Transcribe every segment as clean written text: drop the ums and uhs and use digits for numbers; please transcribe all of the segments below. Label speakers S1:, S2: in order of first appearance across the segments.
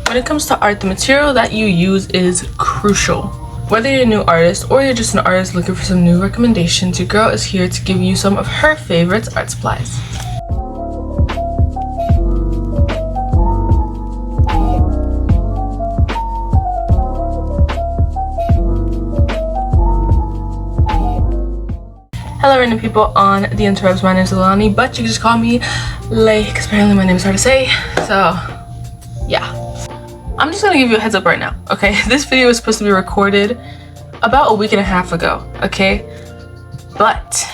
S1: When it comes to art, the material that you use is crucial. Whether you're a new artist or you're just an artist looking for some new recommendations, your girl is here to give you some of her favorite art supplies. Hello random people on the interwebs, my name is Alani, but you can just call me Lay because apparently my name is hard to say, so yeah. I'm just gonna give you a heads up right now, okay? This video was supposed to be recorded about a week and a half ago, okay? But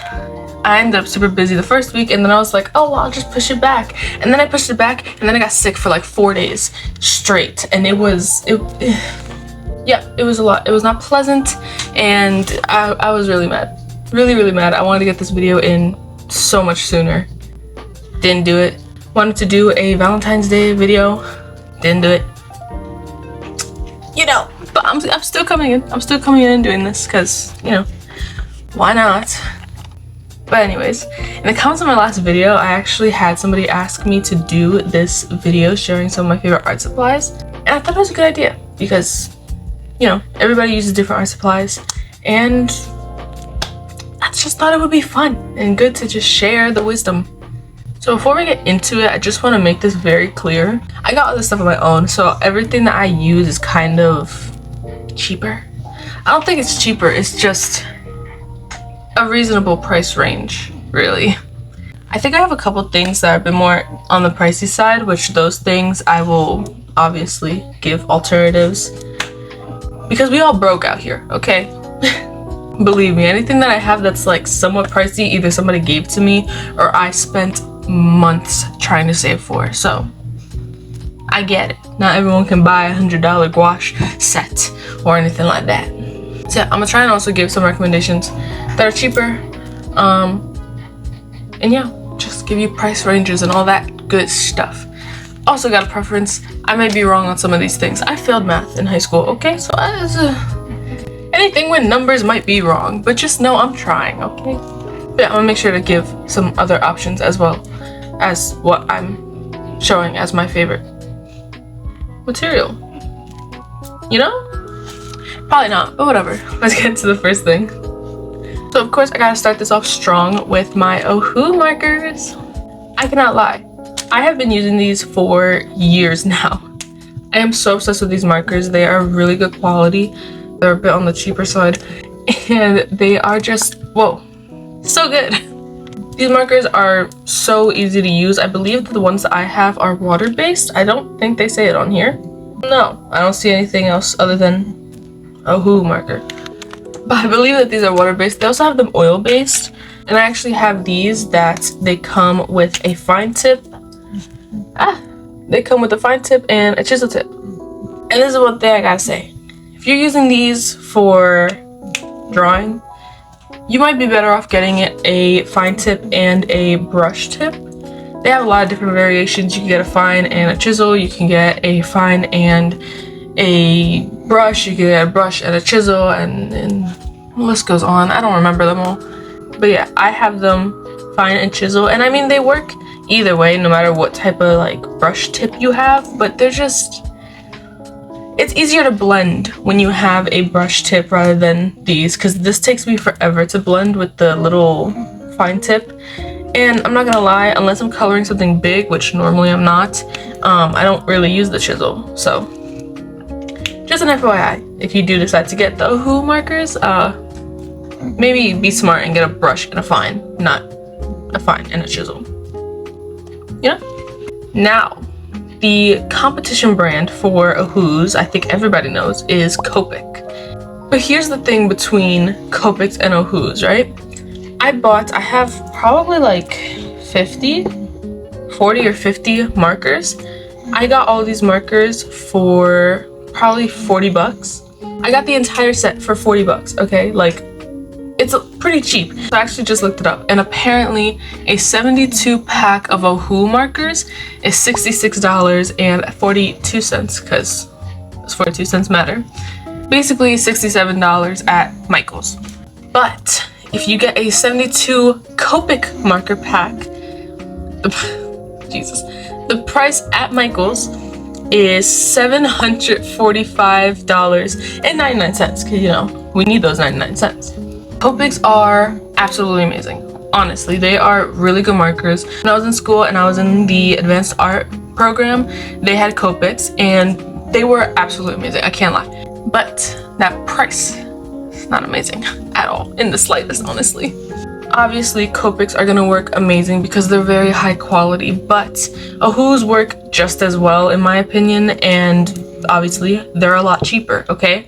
S1: I ended up super busy the first week, and then I was like, oh, well, I'll just push it back. And then I pushed it back, and then I got sick for like 4 days straight, and it was a lot. It was not pleasant, and I was really mad. Really mad. I wanted to get this video in so much sooner. Didn't do it. Wanted to do a Valentine's Day video. Didn't do it. You know, but I'm still coming in. I'm still coming in and doing this because, you know, why not? But anyways, in the comments on my last video, I actually had somebody ask me to do this video sharing some of my favorite art supplies. And I thought it was a good idea because, you know, everybody uses different art supplies, and I just thought it would be fun and good to just share the wisdom. So before we get into it, I just want to make this very clear. I got all this stuff on my own, so everything that I use is kind of cheaper. I don't think it's cheaper, it's just a reasonable price range, really. I think I have a couple things that have been more on the pricey side, which those things I will obviously give alternatives because we all broke out here, okay? Believe me, anything that I have that's like somewhat pricey, either somebody gave to me or I spent months trying to save for. So I get it. Not everyone can buy $100 gouache set or anything like that. So yeah, I'm gonna try and also give some recommendations that are cheaper. And yeah, just give you price ranges and all that good stuff. Also got a preference. I may be wrong on some of these things. I failed math in high school, okay? So anything with numbers might be wrong, but just know I'm trying, okay? But yeah, I'm gonna make sure to give some other options as well as what I'm showing as my favorite material. You know? Probably not, but whatever. Let's get into the first thing. So of course I gotta start this off strong with my Ohu markers. I cannot lie. I have been using these for years now. I am so obsessed with these markers. They are really good quality. They're a bit on the cheaper side, and they are just, whoa, so good. These markers are so easy to use. I believe that the ones that I have are water-based. I don't think they say it on here. No, I don't see anything else other than Ohu marker. But I believe that these are water-based. They also have them oil-based, and I actually have these that they come with a fine tip. They come with a fine tip and a chisel tip. And this is one thing I gotta say. If you're using these for drawing, you might be better off getting it a fine tip and a brush tip. They have a lot of different variations. You can get a fine and a chisel. You can get a fine and a brush. You can get a brush and a chisel, and the list goes on. I don't remember them all. But yeah, I have them fine and chisel. And I mean, they work either way, no matter what type of like brush tip you have. But they're just... it's easier to blend when you have a brush tip rather than these, because this takes me forever to blend with the little fine tip. And I'm not gonna lie, unless I'm coloring something big, which normally I'm not, I don't really use the chisel. So just an FYI, if you do decide to get the Ohu markers, maybe be smart and get a brush and a fine, not a fine and a chisel. You know? Now, the competition brand for Ohus, I think everybody knows, is Copic. But here's the thing between Copics and Ohus, right? I have probably like 40 or 50 markers. I got all these markers for probably 40 bucks. I got the entire set for 40 bucks, okay? Like, it's pretty cheap. So I actually just looked it up, and apparently a 72 pack of Ohu markers is $66.42 because those 42 cents matter. Basically $67 at Michael's. But if you get a 72 Copic marker pack, the price at Michael's is $745.99 because, you know, we need those 99 cents. Copics are absolutely amazing. Honestly, they are really good markers. When I was in school and I was in the advanced art program, they had Copics and they were absolutely amazing. I can't lie. But that price is not amazing at all, in the slightest, honestly. Obviously, Copics are gonna work amazing because they're very high quality, but Ohu's work just as well in my opinion, and obviously they're a lot cheaper, okay?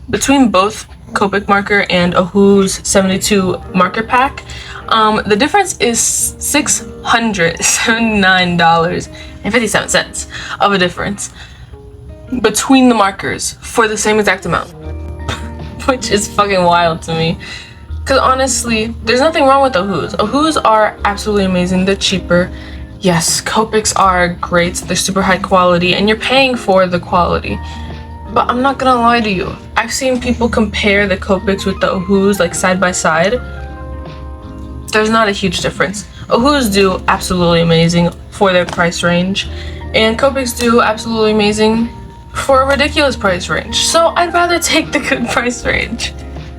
S1: Between both Copic marker and Ohu's 72 marker pack, the difference is $679.57 of a difference between the markers for the same exact amount, which is fucking wild to me. Because honestly, there's nothing wrong with Ohu's. Ohu's are absolutely amazing. They're cheaper. Yes, Copics are great. They're super high quality and you're paying for the quality. But I'm not gonna lie to you. I've seen people compare the Copics with the Ohu's like side by side. There's not a huge difference. Ohu's do absolutely amazing for their price range, and Copics do absolutely amazing for a ridiculous price range. So I'd rather take the good price range.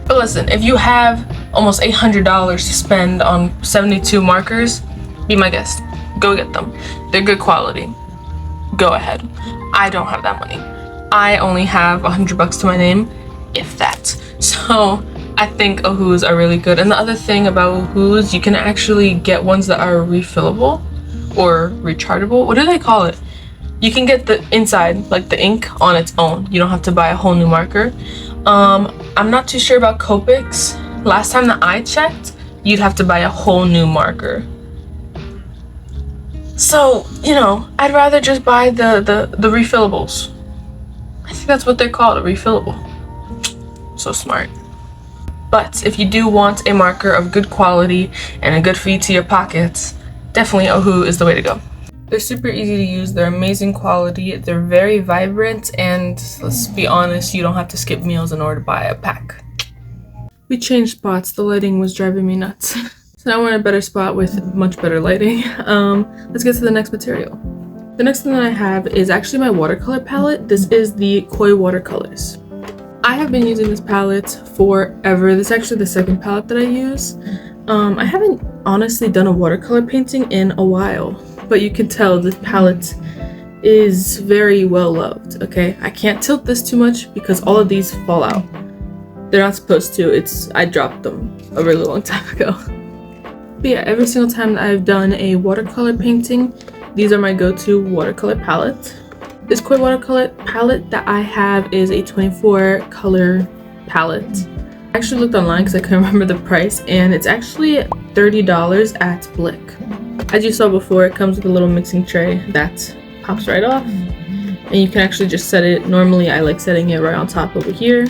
S1: But listen, if you have almost $800 to spend on 72 markers, be my guest. Go get them. They're good quality. Go ahead. I don't have that money. I only have $100 to my name, if that. So I think Ohu's are really good. And the other thing about Ohu's, you can actually get ones that are refillable or rechargeable. What do they call it? You can get the inside, like the ink on its own. You don't have to buy a whole new marker. I'm not too sure about Copics. Last time that I checked, you'd have to buy a whole new marker. So, you know, I'd rather just buy the refillables. I think that's what they're called, a refillable. So smart. But if you do want a marker of good quality and a good feed to your pockets, definitely Ohu is the way to go. They're super easy to use, they're amazing quality, they're very vibrant, and let's be honest, you don't have to skip meals in order to buy a pack. We changed spots, the lighting was driving me nuts. So now we're in a better spot with much better lighting. Let's get to the next material. The next thing that I have is actually my watercolor palette. This is the Koi Watercolors. I have been using this palette forever. This is actually the second palette that I use. I haven't honestly done a watercolor painting in a while, but you can tell this palette is very well loved, okay? I can't tilt this too much because all of these fall out. They're not supposed to. I dropped them a really long time ago. But yeah, every single time that I've done a watercolor painting, these are my go-to watercolor palette. This Koi watercolor palette that I have is a 24 color palette. I actually looked online because I couldn't remember the price, and it's actually $30 at Blick. As you saw before, it comes with a little mixing tray that pops right off, and you can actually just set it. Normally I like setting it right on top over here.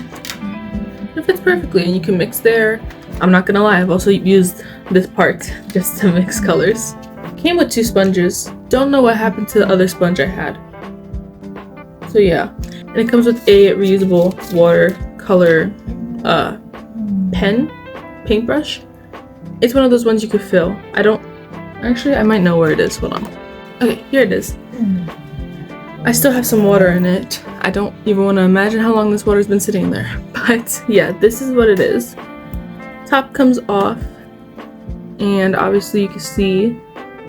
S1: It fits perfectly and you can mix there. I'm not gonna lie, I've also used this part just to mix colors. Came with 2 sponges. Don't know what happened to the other sponge I had. So yeah, and it comes with a reusable watercolor paintbrush. It's one of those ones you could fill. I might know where it is. Hold on. Okay, here it is. I still have some water in it. I don't even want to imagine how long this water's been sitting there. But yeah, this is what it is. Top comes off, and obviously you can see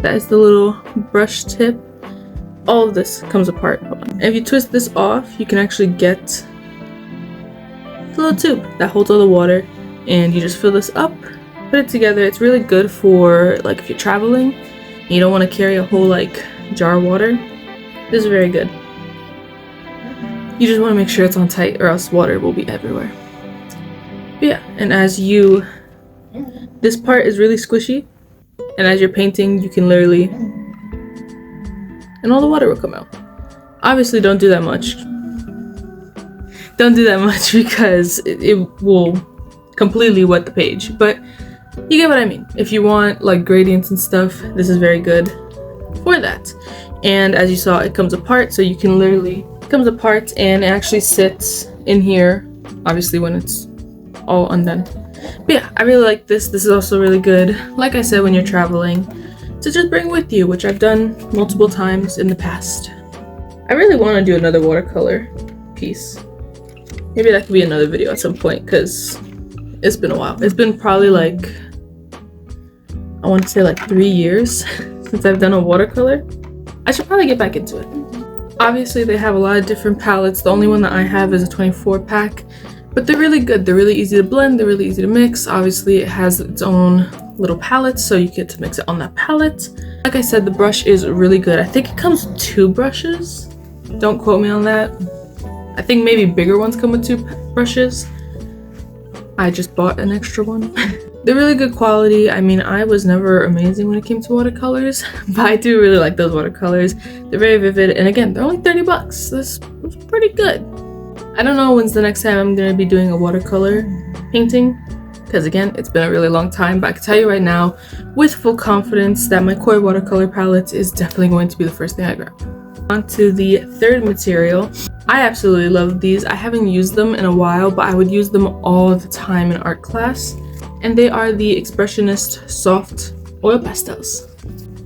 S1: that is the little brush tip. All of this comes apart. Hold on. And if you twist this off, you can actually get the little tube that holds all the water, and you just fill this up, put it together. It's really good for like if you're traveling and you don't want to carry a whole like jar of water. This is very good. You just want to make sure it's on tight or else water will be everywhere. But yeah, and this part is really squishy, and as you're painting you can literally, and all the water will come out. Obviously don't do that much. Don't do that much because it will completely wet the page, but you get what I mean. If you want like gradients and stuff, this is very good for that. And as you saw, it comes apart, so you can literally, it comes apart and it actually sits in here, obviously when it's all undone. But yeah, I really like this. This is also really good, like I said, when you're traveling, to just bring with you, which I've done multiple times in the past. I I really want to do another watercolor piece. Maybe that could be another video at some point because it's been a while. It's been probably like, I want to say like 3 years since I've done a watercolor. I should probably get back into it. Obviously, they have a lot of different palettes. The only one that I have is a 24 pack, but they're really good. They're really easy to blend. They're really easy to mix. Obviously, it has its own little palette, so you get to mix it on that palette. Like I said, the brush is really good. I think it comes with 2 brushes. Don't quote me on that. I think maybe bigger ones come with 2 brushes. I just bought an extra one. They're really good quality. I mean, I was never amazing when it came to watercolors, but I do really like those watercolors. They're very vivid, and again, they're only 30 bucks. That's pretty good. I don't know when's the next time I'm gonna be doing a watercolor painting, because again, it's been a really long time, but I can tell you right now, with full confidence, that my Koi watercolor palette is definitely going to be the first thing I grab. On to the third material. I absolutely love these. I haven't used them in a while, but I would use them all the time in art class. And they are the Expressionist Soft Oil Pastels.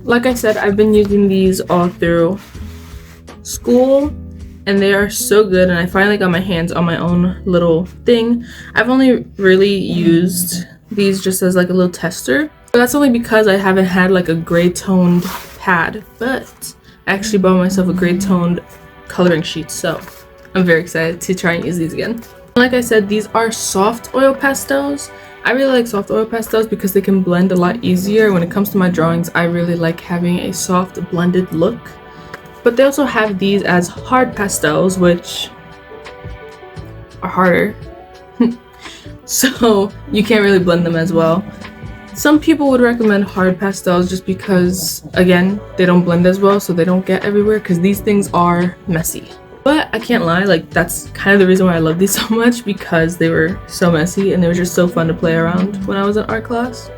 S1: Like I said, I've been using these all through school, and they are so good, and I finally got my hands on my own little thing. I've only really used these just as like a little tester, but that's only because I haven't had like a gray toned pad, but I actually bought myself a gray toned coloring sheet, so I'm very excited to try and use these again. Like I said, these are soft oil pastels. I really like soft oil pastels because they can blend a lot easier. When it comes to my drawings, I really like having a soft blended look. But they also have these as hard pastels, which are harder. So you can't really blend them as well. Some people would recommend hard pastels just because, again, they don't blend as well, so they don't get everywhere, because these things are messy. But I can't lie, like that's kind of the reason why I love these so much, because they were so messy and they were just so fun to play around when I was in art class.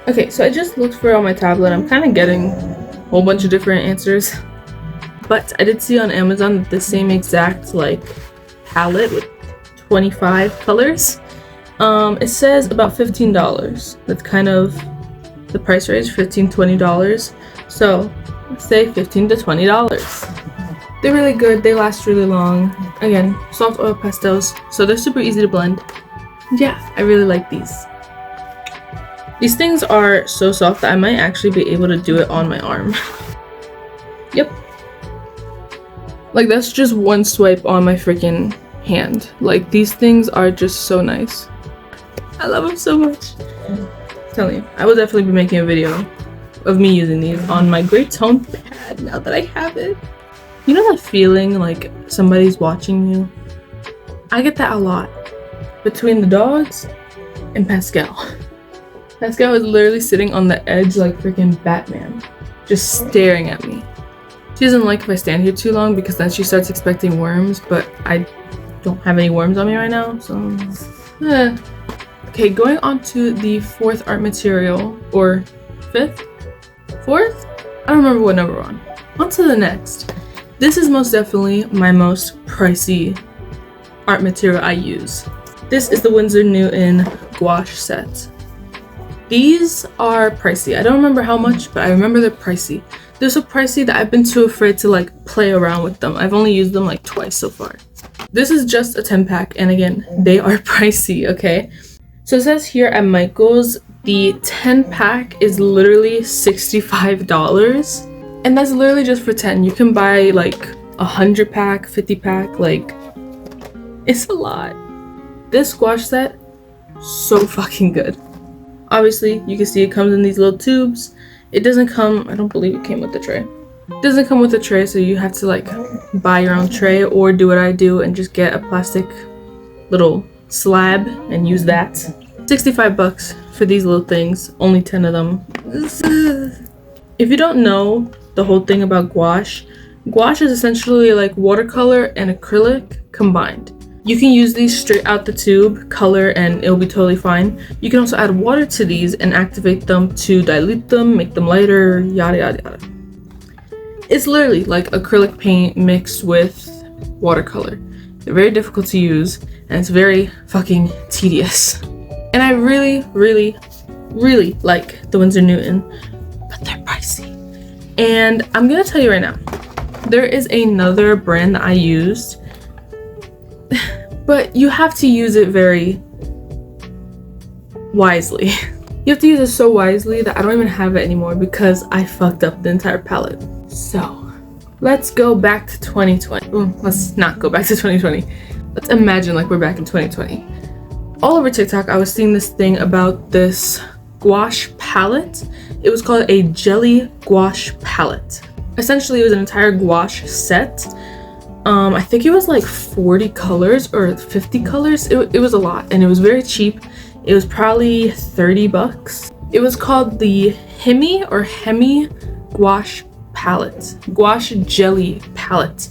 S1: Okay, so I just looked for it on my tablet. I'm kind of getting a whole bunch of different answers. But I did see on Amazon that the same exact like palette with 25 colors. It says about $15. That's kind of the price range, $15-$20. So let's say $15 to $20. They're really good. They last really long. Again, soft oil pastels, so they're super easy to blend. Yeah, I really like these. These things are so soft that I might actually be able to do it on my arm. Yep. Like that's just one swipe on my freaking hand. Like these things are just so nice. I love them so much. I'm telling you, I will definitely be making a video of me using these on my gray tone pad now that I have it. You know that feeling like somebody's watching you? I get that a lot. Between the dogs and Pascal. Pascal is literally sitting on the edge like freaking Batman, just staring at me. She doesn't like if I stand here too long because then she starts expecting worms, but I don't have any worms on me right now, so Okay, going on to the fourth art material, or fifth? Fourth? I don't remember what number we're on. On to the next. This is most definitely my most pricey art material I use. This is the Winsor Newton gouache set. These are pricey. I don't remember how much, but I remember they're pricey. They're so pricey that I've been too afraid to like play around with them. I've only used them like twice so far. This is just a 10 pack, and again, they are pricey, okay? So it says here at Michael's, the 10 pack is literally $65. And that's literally just for 10. You can buy like 100 pack, 50 pack, like it's a lot. This gouache set, so fucking good. Obviously, you can see it comes in these little tubes. It doesn't come, I don't believe it came with the tray. It doesn't come with a tray, so you have to like buy your own tray or do what I do and just get a plastic little slab and use that. 65 bucks for these little things, only 10 of them. If you don't know the whole thing about gouache, gouache is essentially like watercolor and acrylic combined. You can use these straight out the tube, color, and it'll be totally fine. You can also add water to these and activate them to dilute them, make them lighter, yada yada yada. It's literally like acrylic paint mixed with watercolor. They're very difficult to use, and it's very fucking tedious. And I really, really, really like the Winsor Newton, but they're pricey. And I'm gonna tell you right now, there is another brand that I used, but you have to use it very wisely. You have to use it so wisely that I don't even have it anymore because I fucked up the entire palette. So let's go back to 2020. Let's not go back to 2020. Let's imagine like we're back in 2020. All over TikTok, I was seeing this thing about this gouache palette. It was called a jelly gouache palette. Essentially, it was an entire gouache set. I think it was like 40 colors or 50 colors. It was a lot, and it was very cheap. It was probably 30 bucks. It was called the Hemi gouache palette, gouache jelly palette.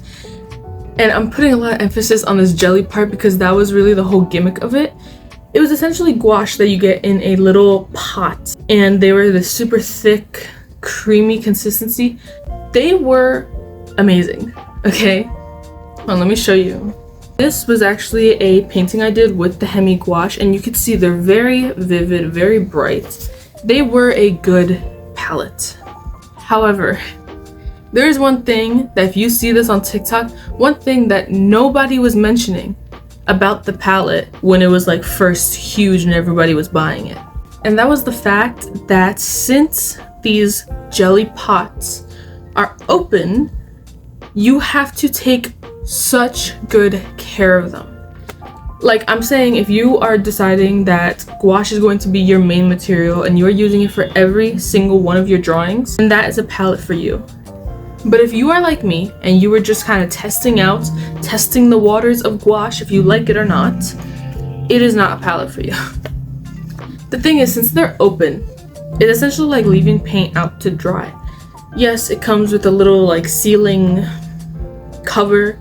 S1: And I'm putting a lot of emphasis on this jelly part because that was really the whole gimmick of it. It was essentially gouache that you get in a little pot, and they were this super thick, creamy consistency. They were amazing. Okay, hold on, let me show you. This was actually a painting I did with the Hemi gouache, and you could see they're very vivid, very bright. They were a good palette. However, there is one thing that if you see this on TikTok, one thing that nobody was mentioning about the palette when it was like first huge and everybody was buying it. And that was the fact that since these jelly pots are open, you have to take such good care of them. Like, I'm saying, if you are deciding that gouache is going to be your main material and you are using it for every single one of your drawings, then that is a palette for you. But if you are like me and you were just kind of testing the waters of gouache, if you like it or not, it is not a palette for you. The thing is, since they're open, it's essentially like leaving paint out to dry. Yes, it comes with a little like sealing cover,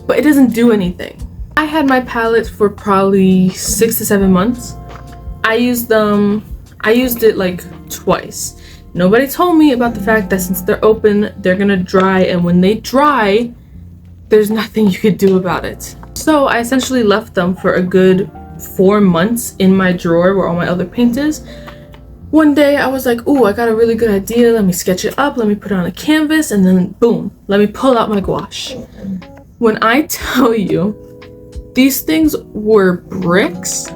S1: but it doesn't do anything. I had my palette for probably 6 to 7 months. I used it like twice. Nobody told me about the fact that since they're open, they're gonna dry, and when they dry, there's nothing you could do about it. So I essentially left them for a good 4 months in my drawer where all my other paint is. One day I was like, ooh, I got a really good idea. Let me sketch it up. Let me put it on a canvas, and then boom, let me pull out my gouache. When I tell you, these things were bricks.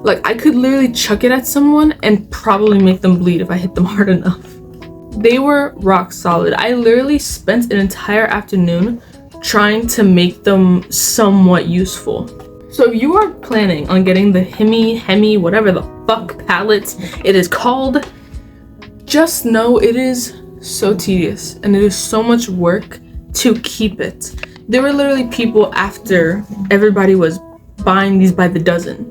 S1: Like, I could literally chuck it at someone and probably make them bleed if I hit them hard enough. They were rock solid. I literally spent an entire afternoon trying to make them somewhat useful. So if you are planning on getting the Hemi, whatever the fuck palette it is called, just know it is so tedious and it is so much work to keep it. There were literally people after everybody was buying these by the dozen.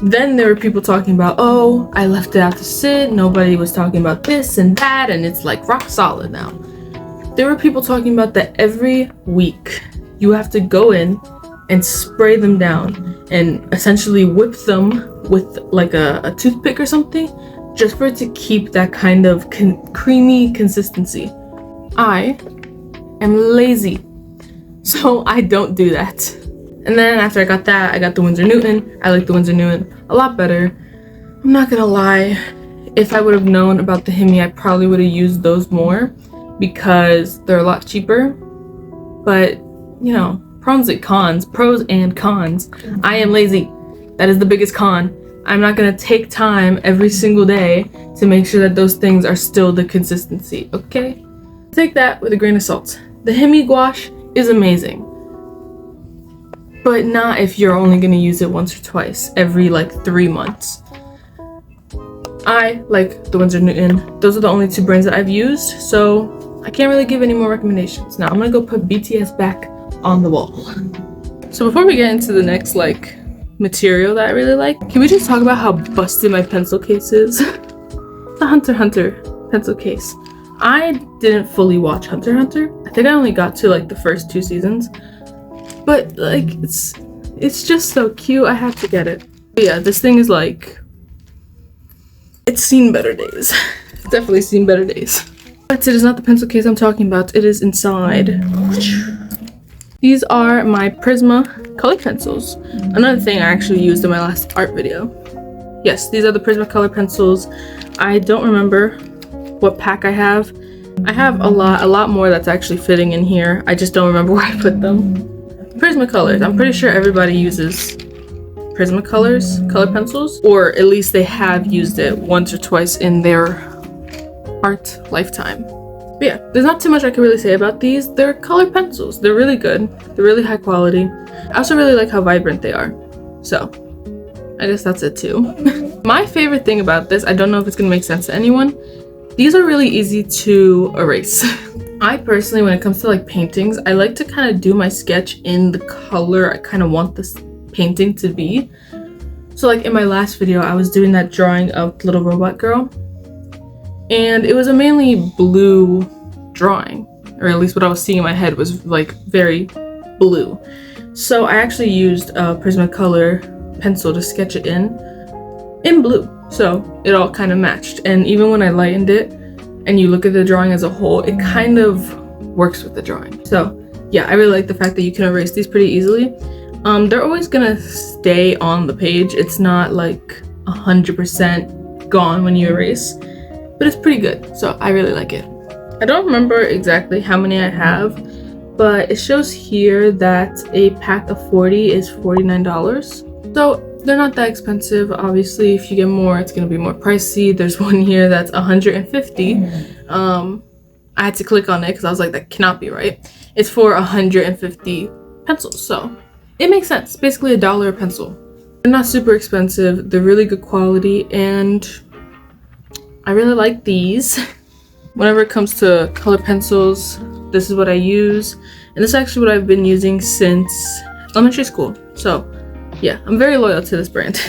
S1: Then there were people talking about, oh, I left it out to sit, nobody was talking about this and that, and it's like rock solid now. There were people talking about that every week you have to go in and spray them down and essentially whip them with like a toothpick or something just for it to keep that kind of creamy consistency. I am lazy, so I don't do that. And then after I got that, I got the Winsor Newton. I like the Winsor Newton a lot better. I'm not gonna lie, if I would have known about the Hemi, I probably would have used those more because they're a lot cheaper. But, you know, pros and cons. I am lazy. That is the biggest con. I'm not gonna take time every single day to make sure that those things are still the consistency, okay? Take that with a grain of salt. The Hemi gouache is amazing, but not if you're only gonna use it once or twice every like 3 months. I like the Winsor Newton. Those are the only two brands that I've used, so I can't really give any more recommendations. Now I'm gonna go put BTS back on the wall. So before we get into the next like material that I really like, can we just talk about how busted my pencil case is? The Hunter x Hunter pencil case. I didn't fully watch Hunter x Hunter. I think I only got to like the first 2 seasons. But like it's just so cute. I have to get it. But yeah, this thing is like, it's seen better days. It's definitely seen better days. But it is not the pencil case I'm talking about. It is inside. These are my Prisma color pencils. Another thing I actually used in my last art video. Yes, these are the Prisma color pencils. I don't remember what pack I have. I have a lot more that's actually fitting in here. I just don't remember where I put them. Prismacolors. I'm pretty sure everybody uses Prismacolors color pencils, or at least they have used it once or twice in their art lifetime. But yeah, there's not too much I can really say about these. They're color pencils. They're really good. They're really high quality. I also really like how vibrant they are. So I guess that's it too. My favorite thing about this, I don't know if it's gonna make sense to anyone, these are really easy to erase. I personally, when it comes to like paintings, I like to kind of do my sketch in the color I kind of want this painting to be. So like in my last video, I was doing that drawing of Little Robot Girl, and it was a mainly blue drawing, or at least what I was seeing in my head was like very blue. So I actually used a Prismacolor pencil to sketch it in blue. So it all kind of matched. And even when I lightened it and you look at the drawing as a whole, it kind of works with the drawing. So yeah, I really like the fact that you can erase these pretty easily. They're always gonna stay on the page. It's not like 100% gone when you erase, but it's pretty good. So I really like it. I don't remember exactly how many I have, but it shows here that a pack of 40 is $49. So they're not that expensive. Obviously, if you get more, it's gonna be more pricey. There's one here that's 150. I had to click on it because I was like, that cannot be right. It's for 150 pencils, so it makes sense. Basically $1 a pencil. They're not super expensive. They're really good quality, and I really like these. Whenever it comes to color pencils, this is what I use, and this is actually what I've been using since elementary school. So yeah, I'm very loyal to this brand.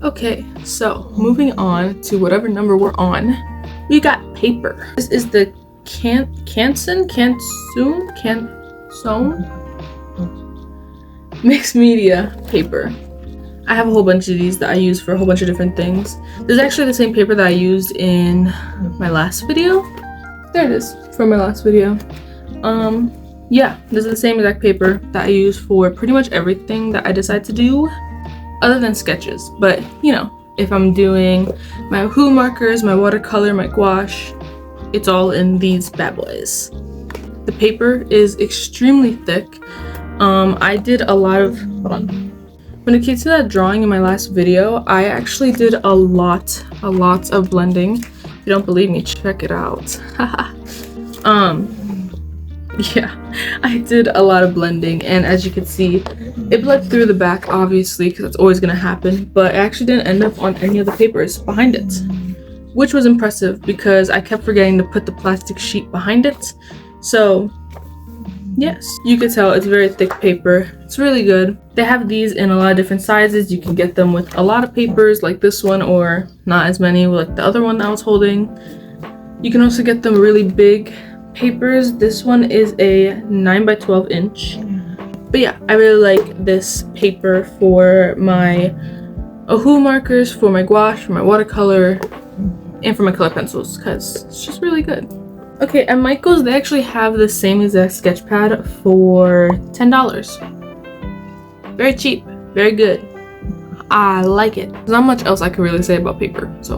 S1: Okay, so moving on to whatever number we're on, we got paper. This is the Canson mixed media paper. I have a whole bunch of these that I use for a whole bunch of different things. This is actually the same paper that I used in my last video. There it is, from my last video. Yeah, this is the same exact paper that I use for pretty much everything that I decide to do, other than sketches. But, you know, if I'm doing my Who markers, my watercolor, my gouache, it's all in these bad boys. The paper is extremely thick. I did a lot of, hold on. When it came to that drawing in my last video, I actually did a lot of blending. If you don't believe me, check it out. Yeah, I did a lot of blending, and as you can see, it bled through the back, obviously, because that's always going to happen, but it actually didn't end up on any of the papers behind it, which was impressive because I kept forgetting to put the plastic sheet behind it. So yes, you can tell it's very thick paper. It's really good. They have these in a lot of different sizes. You can get them with a lot of papers like this one, or not as many like the other one that I was holding. You can also get them really big papers. This one is a 9 by 12 inch. But yeah, I really like this paper for my Who markers, for my gouache, for my watercolor, and for my color pencils, because it's just really good. Okay, at Michael's, they actually have the same exact sketch pad for $10. Very cheap, very good. I like it. There's not much else I can really say about paper, so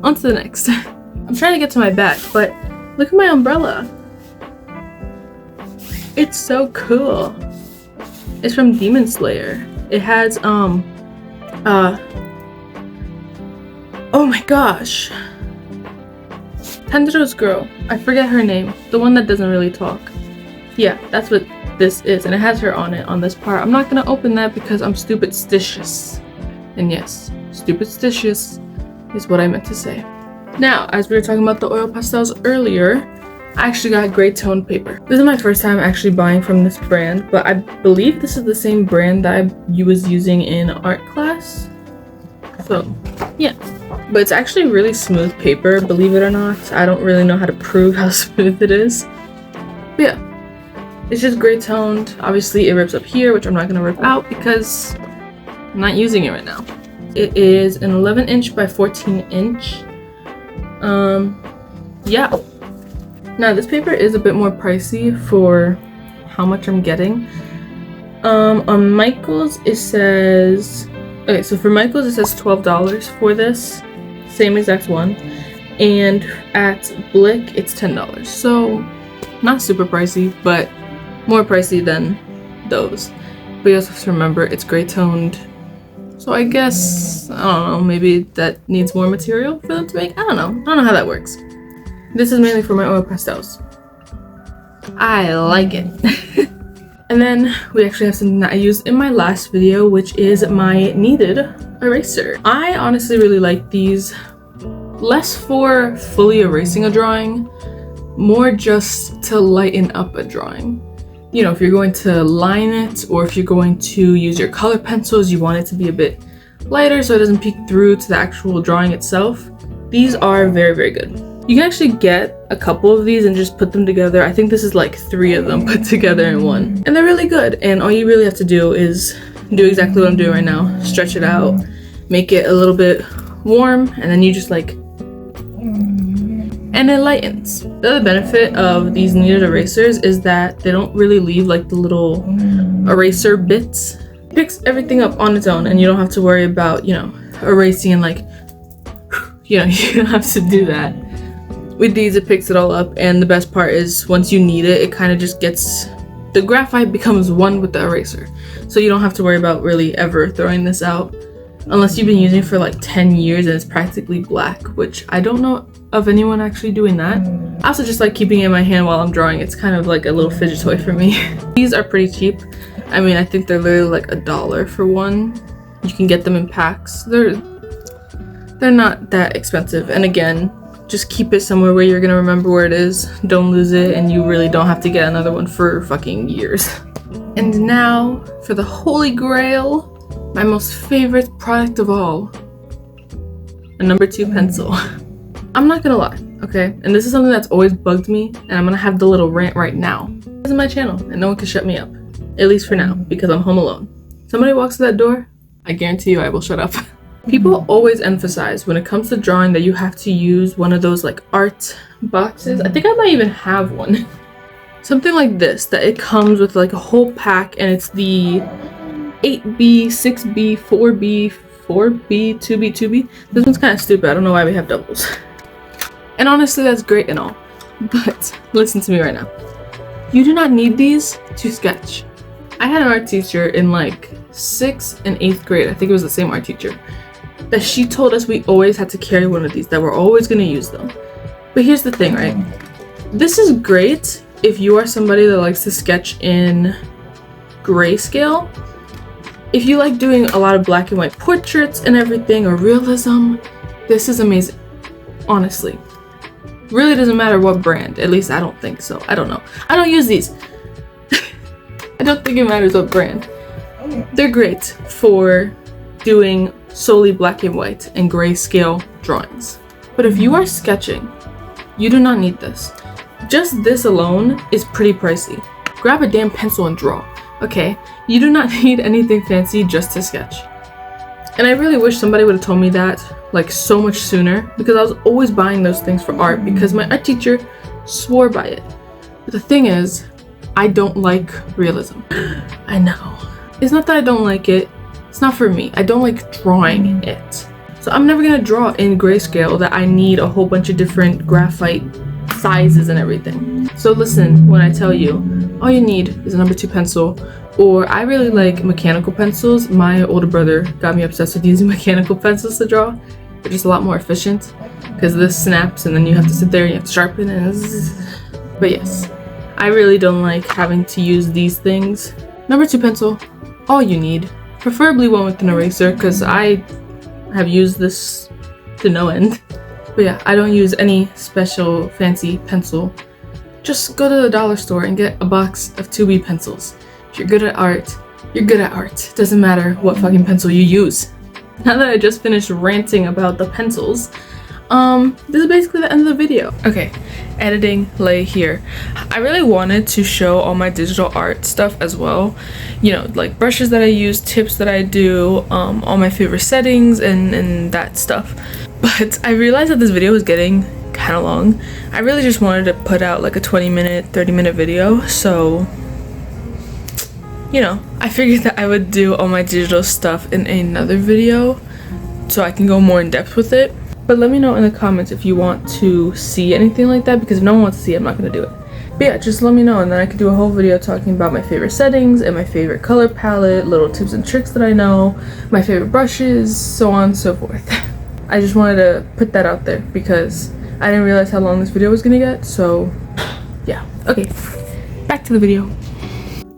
S1: on to the next. I'm trying to get to my back, but look at my umbrella. It's so cool. It's from Demon Slayer. It has, oh my gosh. Tanjiro's girl. I forget her name. The one that doesn't really talk. Yeah, that's what this is. And it has her on it on this part. I'm not gonna open that because I'm stupid-stitious. And yes, stupid-stitious is what I meant to say. Now, as we were talking about the oil pastels earlier, I actually got gray toned paper. This is my first time actually buying from this brand, but I believe this is the same brand that I was using in art class. So, yeah. But it's actually really smooth paper, believe it or not. I don't really know how to prove how smooth it is. But yeah, it's just gray toned. Obviously, it rips up here, which I'm not going to rip out because I'm not using it right now. It is an 11 inch by 14 inch. Yeah. Now, this paper is a bit more pricey for how much I'm getting. On Michael's, it says... Okay, so for Michael's, it says $12 for this. Same exact one. and at Blick it's $10. So not super pricey, but more pricey than those. But you also have to remember it's gray toned. So I guess, I don't know, maybe that needs more material for them to make. I don't know how that works. This is mainly for my oil pastels. I like it. And then we actually have something that I used in my last video, which is my kneaded eraser. I honestly really like these, less for fully erasing a drawing, more just to lighten up a drawing. You know, if you're going to line it, or if you're going to use your color pencils, you want it to be a bit lighter so it doesn't peek through to the actual drawing itself. These are very, very good. You can actually get a couple of these and just put them together. I think this is like 3 of them put together in one. And they're really good. And all you really have to do is do exactly what I'm doing right now. Stretch it out, make it a little bit warm, and then you just like, and it lightens. The other benefit of these kneaded erasers is that they don't really leave like the little eraser bits. It picks everything up on its own, and you don't have to worry about, you know, erasing and like, you know, you don't have to do that. With these, it picks it all up, and the best part is once you knead it, it kind of just gets, the graphite becomes one with the eraser. So you don't have to worry about really ever throwing this out, unless you've been using it for like 10 years and it's practically black, which I don't know of anyone actually doing that. I also just like keeping it in my hand while I'm drawing. It's kind of like a little fidget toy for me. These are pretty cheap. I mean, I think they're literally like $1 for one. You can get them in packs. They're not that expensive, and again, just keep it somewhere where you're gonna remember where it is. Don't lose it, and you really don't have to get another one for fucking years. And now for the holy grail, my most favorite product of all, a number 2 pencil. I'm not gonna lie, okay? And this is something that's always bugged me, and I'm gonna have the little rant right now. This is my channel, and no one can shut me up. At least for now, because I'm home alone. Somebody walks through that door, I guarantee you I will shut up. People always emphasize when it comes to drawing that you have to use one of those like art boxes. I think I might even have one. Something like this, that it comes with like a whole pack, and it's the 8B, 6B, 4B, 4B, 2B, 2B. This one's kind of stupid. I don't know why we have doubles. And honestly, that's great and all. But listen to me right now. You do not need these to sketch. I had an art teacher in like 6th and 8th grade. I think it was the same art teacher, that she told us we always had to carry one of these, that we're always going to use them. But here's the thing, right? This is great if you are somebody that likes to sketch in grayscale. If you like doing a lot of black and white portraits and everything, or realism, this is amazing. Honestly. Really doesn't matter what brand. At least I don't think so. I don't know. I don't use these. I don't think it matters what brand. They're great for doing solely black and white and grayscale drawings. But if you are sketching, you do not need this. Just this alone is pretty pricey. Grab a damn pencil and draw, okay? You do not need anything fancy just to sketch. And I really wish somebody would have told me that like so much sooner, because I was always buying those things for art because my art teacher swore by it. But the thing is, I don't like realism. I know. It's not that I don't like it. It's not for me. I don't like drawing it. So I'm never gonna draw in grayscale that I need a whole bunch of different graphite sizes and everything. So listen when I tell you, all you need is a number 2 pencil, or I really like mechanical pencils. My older brother got me obsessed with using mechanical pencils to draw. They're just a lot more efficient because this snaps and then you have to sit there and you have to sharpen it. But yes, I really don't like having to use these things. Number 2 pencil, all you need. Preferably one with an eraser, because I have used this to no end. But yeah, I don't use any special fancy pencil. Just go to the dollar store and get a box of 2B pencils. If you're good at art, you're good at art. Doesn't matter what fucking pencil you use. Now that I just finished ranting about the pencils, this is basically the end of the video. Okay, editing lay here. I really wanted to show all my digital art stuff as well, you know, like brushes that I use, tips that I do, all my favorite settings and that stuff. But I realized that this video was getting kind of long. I really just wanted to put out like a 20-minute, 30-minute video, so you know, I figured that I would do all my digital stuff in another video so I can go more in depth with it. But let me know in the comments if you want to see anything like that, because if no one wants to see it, I'm not going to do it. But yeah, just let me know, and then I could do a whole video talking about my favorite settings and my favorite color palette, little tips and tricks that I know, my favorite brushes, so on and so forth. I just wanted to put that out there because I didn't realize how long this video was gonna get, so yeah. Okay, back to the video.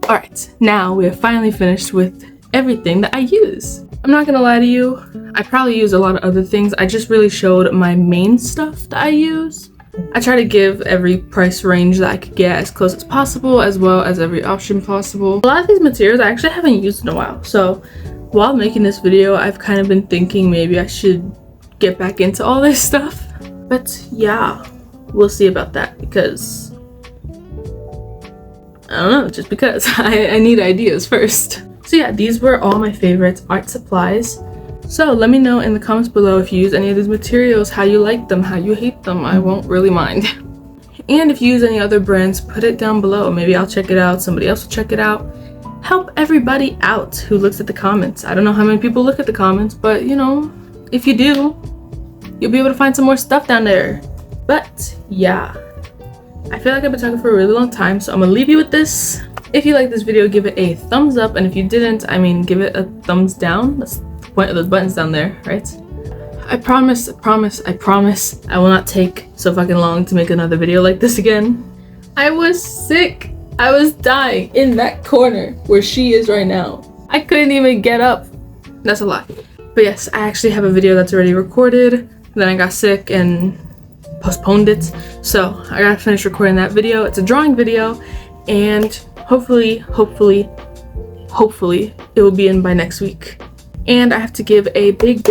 S1: Alright, now we have finally finished with everything that I use. I'm not gonna lie to you, I probably use a lot of other things. I just really showed my main stuff that I use. I try to give every price range that I could get as close as possible, as well as every option possible. A lot of these materials I actually haven't used in a while, so while making this video, I've kind of been thinking maybe I should get back into all this stuff. But yeah, we'll see about that, because I don't know, just because I need ideas first. So yeah, these were all my favorite art supplies. So let me know in the comments below if you use any of these materials, how you like them, how you hate them. I won't really mind. And if you use any other brands, put it down below. Maybe I'll check it out, somebody else will check it out. Help everybody out who looks at the comments. I don't know how many people look at the comments, but you know, if you do, you'll be able to find some more stuff down there. But yeah, I feel like I've been talking for a really long time, so I'm gonna leave you with this. If you like this video, give it a thumbs up, and if you didn't, I mean, give it a thumbs down. That's the point of those buttons down there, right? I promise I will not take so fucking long to make another video like this again. I was sick. I was dying in that corner where she is right now. I couldn't even get up. That's a lie. But yes, I actually have a video that's already recorded. Then I got sick and postponed it. So I gotta finish recording that video. It's a drawing video, and hopefully it will be in by next week. And I have to give a big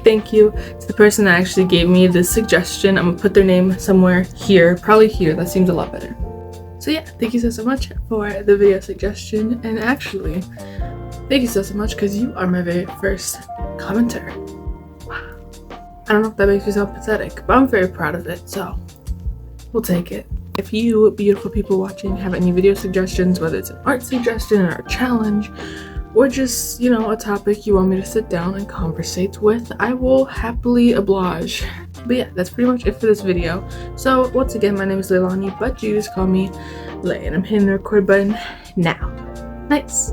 S1: thank you to the person that actually gave me this suggestion. I'm gonna put their name somewhere here, probably here. That seems a lot better. So yeah, thank you so much for the video suggestion, and actually thank you so much because you are my very first commenter. Wow. I don't know if that makes me sound pathetic, but I'm very proud of it, so we'll take it. If you beautiful people watching have any video suggestions, whether it's an art suggestion or a challenge, or just, you know, a topic you want me to sit down and conversate with, I will happily oblige. But yeah, that's pretty much it for this video. So once again, my name is Leilani, but you just call me Lay, and I'm hitting the record button now. Nice.